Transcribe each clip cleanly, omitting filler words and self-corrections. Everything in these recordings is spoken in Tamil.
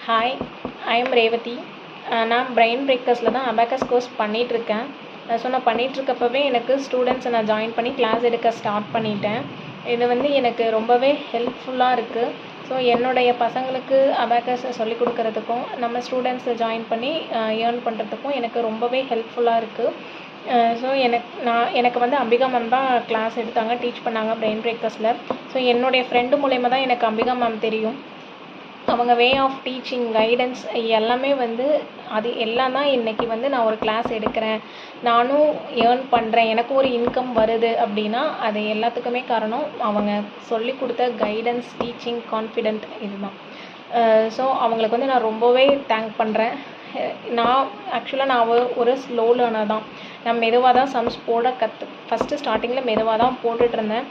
Hi, I am Revathi. நான் பிரெயின் பிரேக்கர்ஸில் தான் அபாக்கஸ் கோர்ஸ் பண்ணிகிட்ருக்கேன். நான் பண்ணிகிட்ருக்கப்பவே எனக்கு ஸ்டூடெண்ட்ஸை நான் ஜாயின் பண்ணி கிளாஸ் எடுக்க ஸ்டார்ட் பண்ணிட்டேன். இது எனக்கு ரொம்பவே ஹெல்ப்ஃபுல்லாக இருக்குது. என்னுடைய பசங்களுக்கு அபாக்கஸை சொல்லிக் கொடுக்கறதுக்கும் நம்ம ஸ்டூடெண்ட்ஸை ஜாயின் பண்ணி ஏர்ன் பண்ணுறதுக்கும் எனக்கு ரொம்பவே ஹெல்ப்ஃபுல்லாக இருக்குது. எனக்கு அம்பிகா மேம் தான் கிளாஸ் எடுத்தாங்க, டீச் பண்ணாங்க பிரெயின் பிரேக்கர்ஸில். என்னுடைய ஃப்ரெண்டு மூலயமா தான் எனக்கு அம்பிகா மேம் தெரியும். அவங்க வே ஆஃப் டீச்சிங், கைடன்ஸ் எல்லாமே அது எல்லாம் தான் இன்றைக்கி நான் ஒரு கிளாஸ் எடுக்கிறேன், நானும் ஏர்ன் பண்ணுறேன், எனக்கு ஒரு இன்கம் வருது அப்படின்னா அது எல்லாத்துக்குமே காரணம் அவங்க சொல்லி கொடுத்த கைடன்ஸ், டீச்சிங், கான்ஃபிடென்ட் இதுதான். அவங்களுக்கு நான் ரொம்பவே தேங்க் பண்ணுறேன். நான் ஒரு ஸ்லோ லேர்னர் தான். நான் மெதுவாக தான் சம்ஸ் போட ஃபஸ்ட்டு ஸ்டார்டிங்கில் மெதுவாக தான் போட்டுட்ருந்தேன்.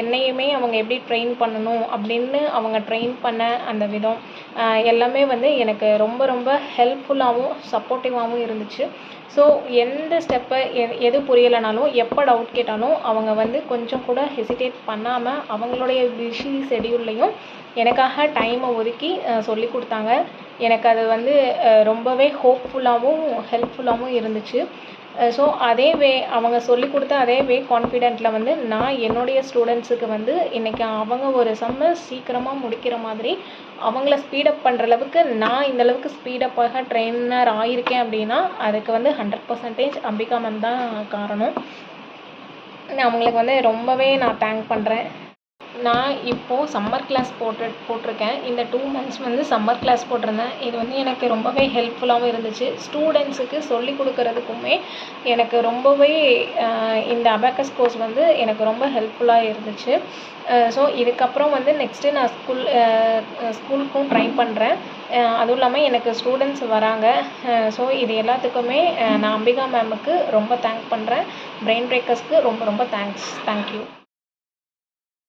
என்னையுமே அவங்க எப்படி ட்ரெயின் பண்ணணும் அப்படின்னு அவங்க ட்ரெயின் பண்ண அந்த விதம் எல்லாமே எனக்கு ரொம்ப ரொம்ப ஹெல்ப்ஃபுல்லாகவும் சப்போர்ட்டிவாகவும் இருந்துச்சு. எந்த ஸ்டெப்பை எது புரியலைனாலும், எப்போ டவுட் கேட்டாலும் அவங்க கொஞ்சம் கூட ஹெசிடேட் பண்ணாமல் அவங்களுடைய பிஸி ஷெடியூல்லையும் எனக்காக டைமை ஒதுக்கி சொல்லி கொடுத்தாங்க. எனக்கு அது ரொம்பவே ஹோப்ஃபுல்லாகவும் ஹெல்ப்ஃபுல்லாகவும் இருந்துச்சு. அதே அவங்க சொல்லி கொடுத்த அதே கான்ஃபிடென்ட்டில் நான் என்னுடைய ஸ்டூடெண்ட்ஸுக்கு இன்றைக்கி அவங்க ஒரு செம்ம சீக்கிரமாக முடிக்கிற மாதிரி அவங்கள ஸ்பீடப் பண்ணுற அளவுக்கு நான் இந்தளவுக்கு ஸ்பீடப்பாக ட்ரெயினர் ஆகியிருக்கேன் அப்படின்னா அதுக்கு 100% அம்பிகா மேம் தான் காரணம். அவங்களுக்கு ரொம்பவே நான் தேங்க் பண்ணுறேன். நான் இப்போது சம்மர் கிளாஸ் போட்டிருக்கேன். இந்த 2 months சம்மர் கிளாஸ் போட்டிருந்தேன். இது எனக்கு ரொம்பவே ஹெல்ப்ஃபுல்லாகவும் இருந்துச்சு. ஸ்டூடெண்ட்ஸுக்கு சொல்லி கொடுக்கறதுக்குமே எனக்கு ரொம்பவே இந்த அபாக்கஸ் கோர்ஸ் எனக்கு ரொம்ப ஹெல்ப்ஃபுல்லாக இருந்துச்சு. இதுக்கப்புறம் நெக்ஸ்ட்டு நான் ஸ்கூலுக்கும் ட்ரை பண்ணுறேன். அதுவும் இல்லாமல் எனக்கு ஸ்டூடெண்ட்ஸ் வராங்க. இது எல்லாத்துக்குமே நான் அம்பிகா மேமுக்கு ரொம்ப தேங்க் பண்ணுறேன். பிரெயின் பிரேக்கர்ஸ்க்கு ரொம்ப ரொம்ப தேங்க்யூ.